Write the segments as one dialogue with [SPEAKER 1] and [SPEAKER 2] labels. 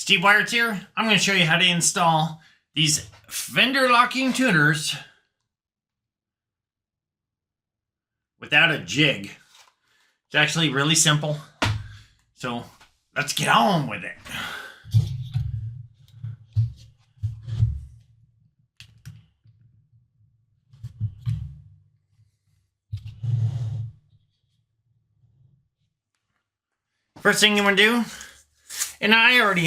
[SPEAKER 1] Steve Wyertz here. I'm going to show you how to install these Fender locking tuners without a jig. It's actually really simple. So let's get on with it. First thing you want to do, and I already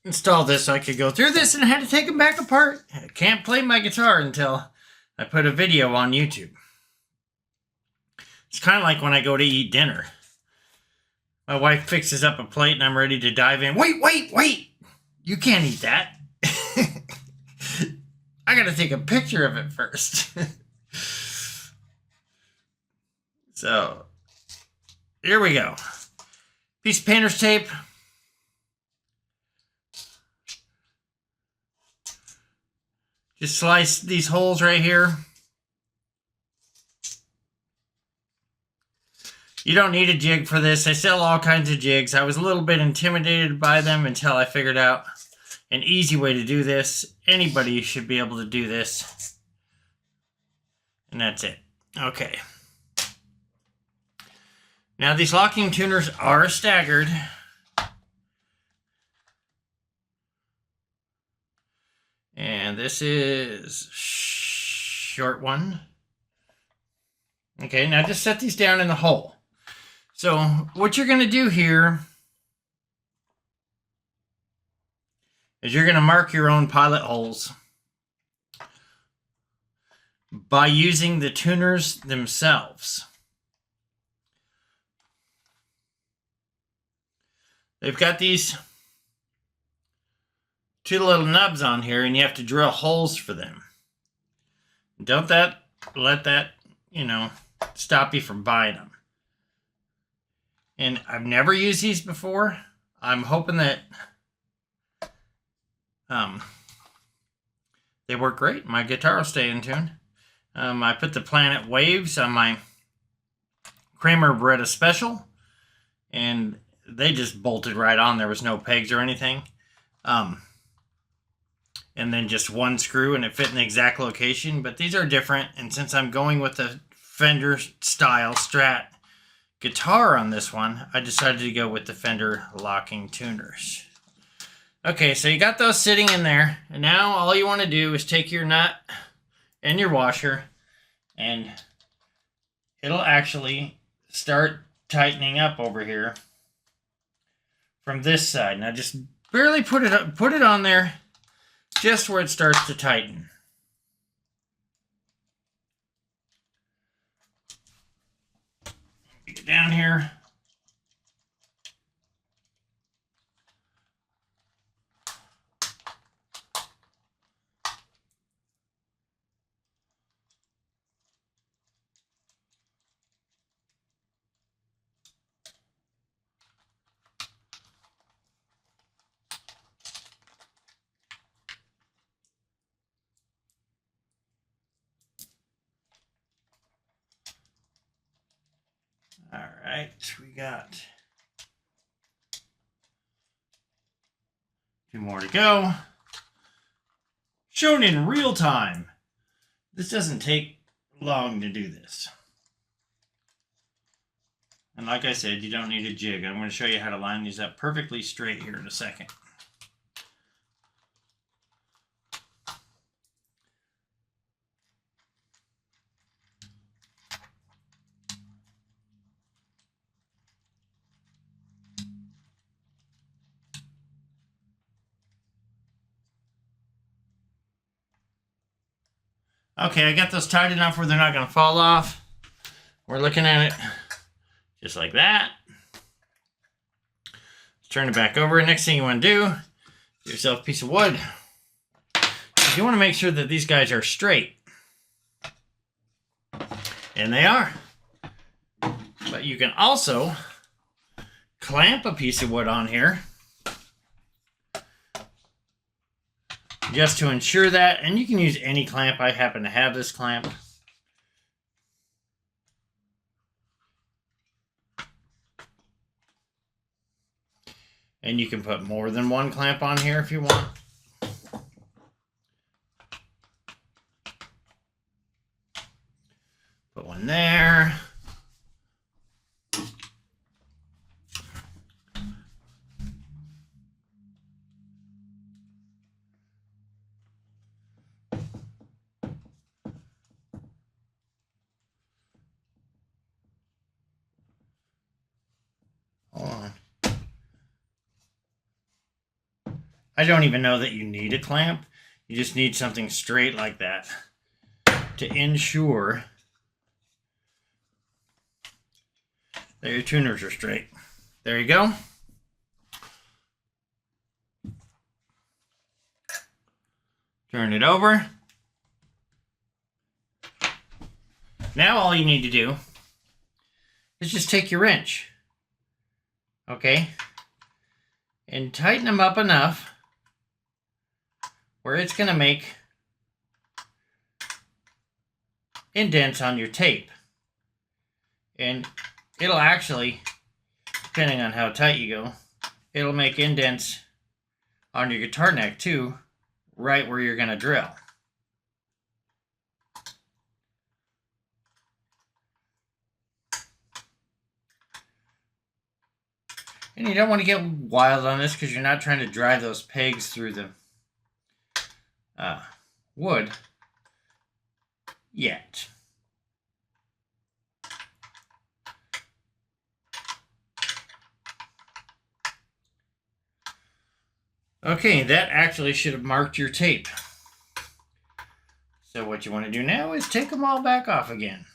[SPEAKER 1] installed this so I could go through this, and I had to take them back apart. I can't play my guitar until I put a video on YouTube. It's kind of like when I go to eat dinner. My wife fixes up a plate and I'm ready to dive in. Wait! You can't eat that. I gotta take a picture of it first. So, here we go. Piece of painter's tape. Just slice these holes right here. You don't need a jig for this. I sell all kinds of jigs. I was a little bit intimidated by them until I figured out an easy way to do this. Anybody should be able to do this. And that's it. Okay. Now these locking tuners are staggered. And this is short one. Okay, now just set these down in the hole. So what you're going to do here is you're going to mark your own pilot holes by using the tuners themselves. They've got these two little nubs on here, and you have to drill holes for them. Don't let that, stop you from buying them. And I've never used these before. I'm hoping that they work great. My guitar will stay in tune. I put the Planet Waves on my Kramer Beretta Special, and they just bolted right on. There was no pegs or anything. And then just one screw, and it fit in the exact location. But these are different, and since I'm going with the Fender style Strat guitar on this one, I decided to go with the Fender locking tuners. Okay, so you got those sitting in there, and now all you want to do is take your nut and your washer, and it'll actually start tightening up over here from this side. Now just barely put it on there, just where it starts to tighten. Get down here. All right, we got 2 more to go. Shown in real time. This doesn't take long to do this. And like I said, you don't need a jig. I'm going to show you how to line these up perfectly straight here in a second. Okay, I got those tight enough where they're not going to fall off. We're looking at it just like that. Let's turn it back over. Next thing you want to do, get yourself a piece of wood. You want to make sure that these guys are straight. And they are. But you can also clamp a piece of wood on here just to ensure that, and you can use any clamp. I happen to have this clamp. And you can put more than one clamp on here if you want. Put one there. Hold on. I don't even know that you need a clamp. You just need something straight like that to ensure that your tuners are straight. There you go. Turn it over. Now all you need to do is just take your wrench, okay, and tighten them up enough where it's going to make indents on your tape. And it'll actually, depending on how tight you go, it'll make indents on your guitar neck too, right where you're going to drill. And you don't want to get wild on this because you're not trying to drive those pegs through the wood yet. Okay, that actually should have marked your tape. So what you want to do now is take them all back off again.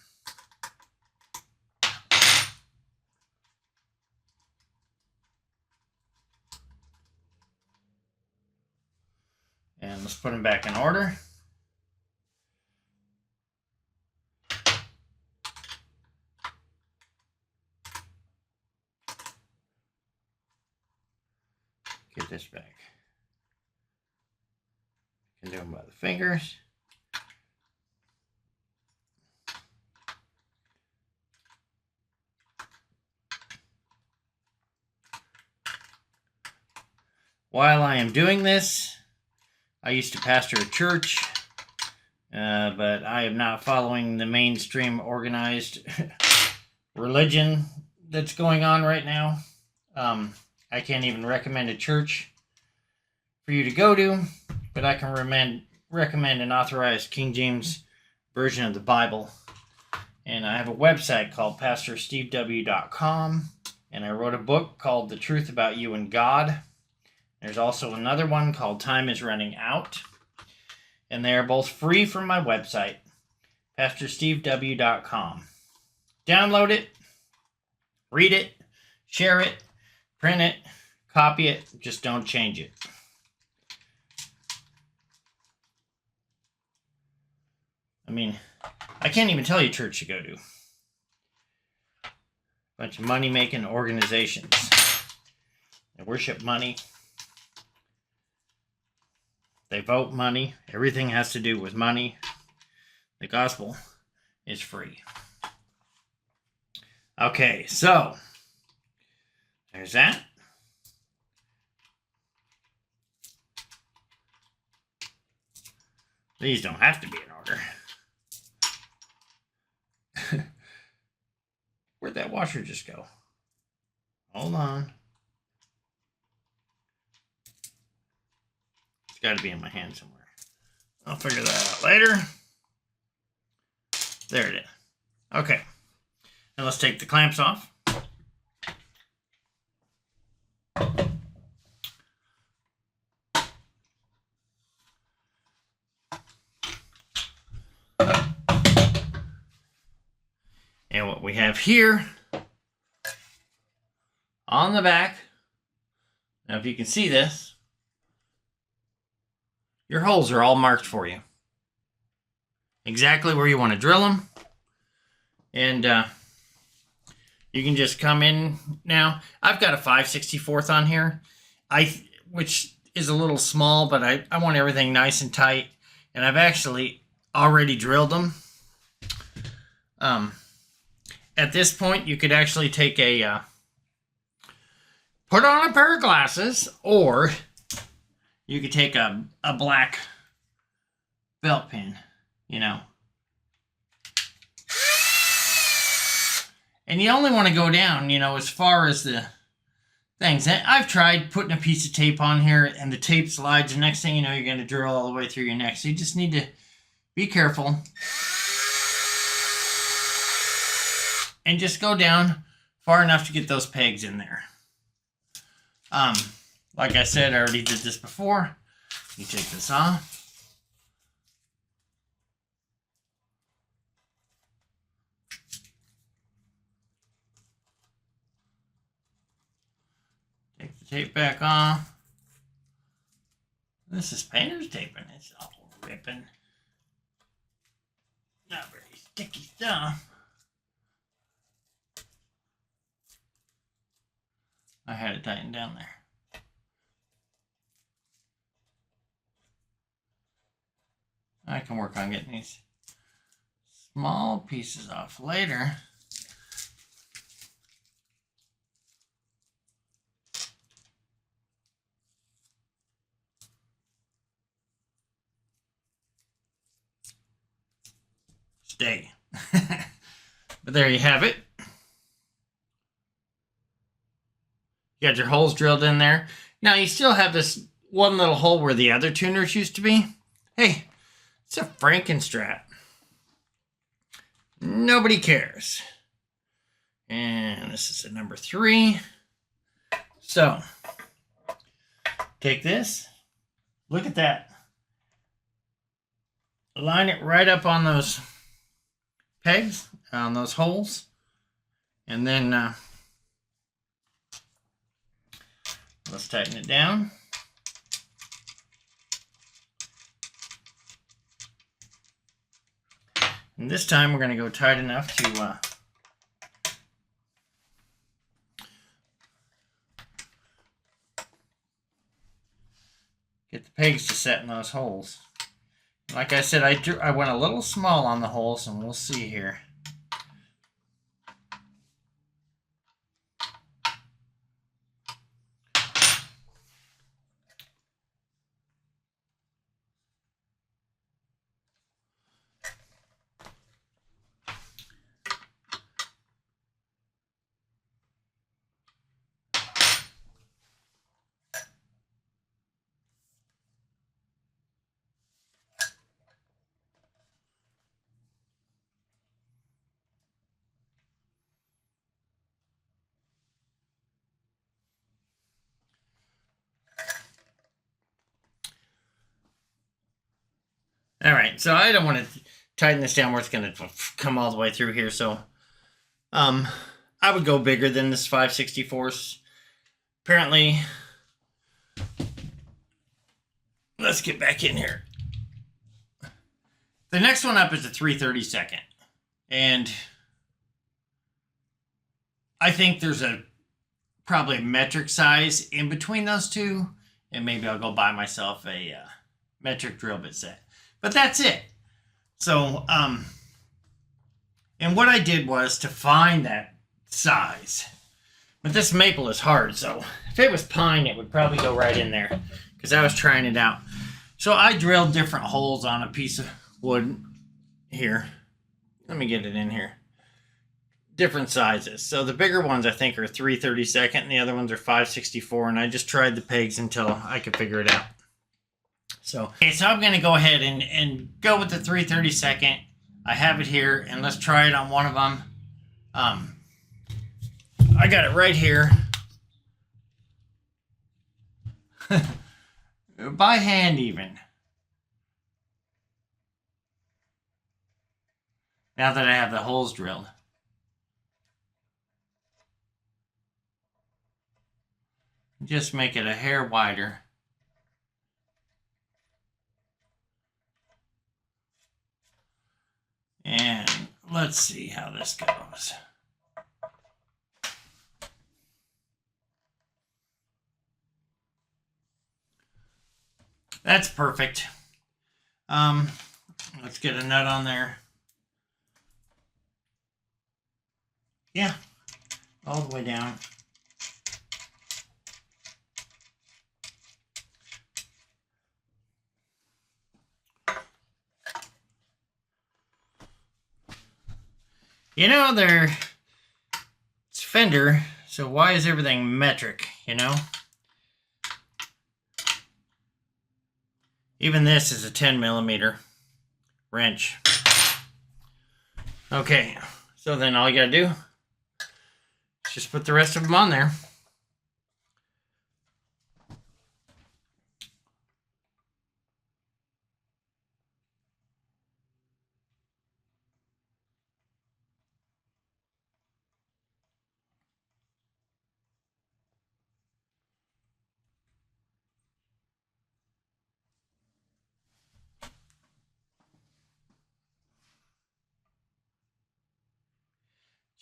[SPEAKER 1] And let's put them back in order. Get this back. You can do them by the fingers. While I am doing this, I used to pastor a church, but I am not following the mainstream organized religion that's going on right now. I can't even recommend a church for you to go to, but I can recommend an authorized King James version of the Bible. And I have a website called pastorstevew.com, and I wrote a book called The Truth About You and God. There's also another one called Time is Running Out, and they are both free from my website, pastorstevew.com. Download it, read it, share it, print it, copy it, just don't change it. I mean, I can't even tell you church to go to. Bunch of money-making organizations. They worship money. They vote money. Everything has to do with money. The gospel is free. Okay, so there's that. These don't have to be in order. Where'd that washer just go? Hold on. It's got to be in my hand somewhere. I'll figure that out later. There it is. Okay. Now let's take the clamps off. And what we have here on the back, now if you can see this, your holes are all marked for you. Exactly where you want to drill them. And you can just come in now. I've got a 5/64 on here, which is a little small, but I want everything nice and tight. And I've actually already drilled them. At this point, you could actually take a put on a pair of glasses, or you could take a black belt pin, you know. And you only want to go down, you know, as far as the things. I've tried putting a piece of tape on here and the tape slides. The next thing you know, you're going to drill all the way through your neck. So you just need to be careful. And just go down far enough to get those pegs in there. Like I said, I already did this before. You take this off. Take the tape back off. This is painter's taping. It's all ripping. Not very sticky stuff. I had it tightened down there. I can work on getting these small pieces off later. Stay. But there you have it. You got your holes drilled in there. Now you still have this one little hole where the other tuners used to be. Hey, it's a Frankenstrat. Nobody cares. And this is a number 3. So, take this. Look at that. Line it right up on those pegs, on those holes. And then let's tighten it down. And this time we're going to go tight enough to get the pegs to set in those holes. Like I said, I went a little small on the holes, and we'll see here. All right, so I don't want to tighten this down where it's going to come all the way through here. So I would go bigger than this 5/64. Apparently, let's get back in here. The next one up is a 3/32. And I think there's probably a metric size in between those two. And maybe I'll go buy myself a metric drill bit set. But that's it. So, and what I did was to find that size. But this maple is hard, so if it was pine, it would probably go right in there, because I was trying it out. So I drilled different holes on a piece of wood here. Let me get it in here. Different sizes. So the bigger ones I think are 3/32, and the other ones are 5/64, and I just tried the pegs until I could figure it out. So, okay, so I'm going to go ahead and go with the 3/32. I have it here, and let's try it on one of them. I got it right here. By hand even. Now that I have the holes drilled. Just make it a hair wider. And let's see how this goes. That's perfect. Let's get a nut on there. Yeah, all the way down. You know, it's Fender, so why is everything metric, you know? Even this is a 10mm wrench. Okay, so then all you gotta do is just put the rest of them on there.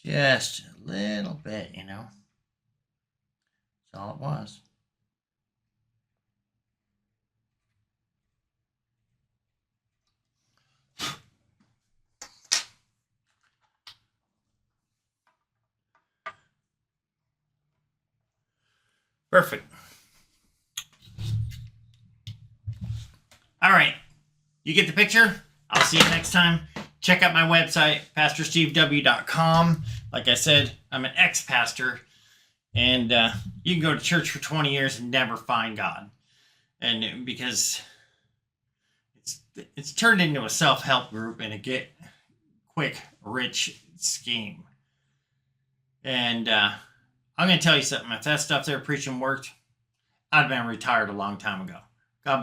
[SPEAKER 1] Just a little bit, you know. That's all it was. Perfect. All right. You get the picture? I'll see you next time. Check out my website, pastorstevew.com. Like I said, I'm an ex-pastor, and you can go to church for 20 years and never find God. And because it's turned into a self-help group and a get quick rich scheme. And I'm going to tell you something. If that stuff they're preaching worked, I'd been retired a long time ago.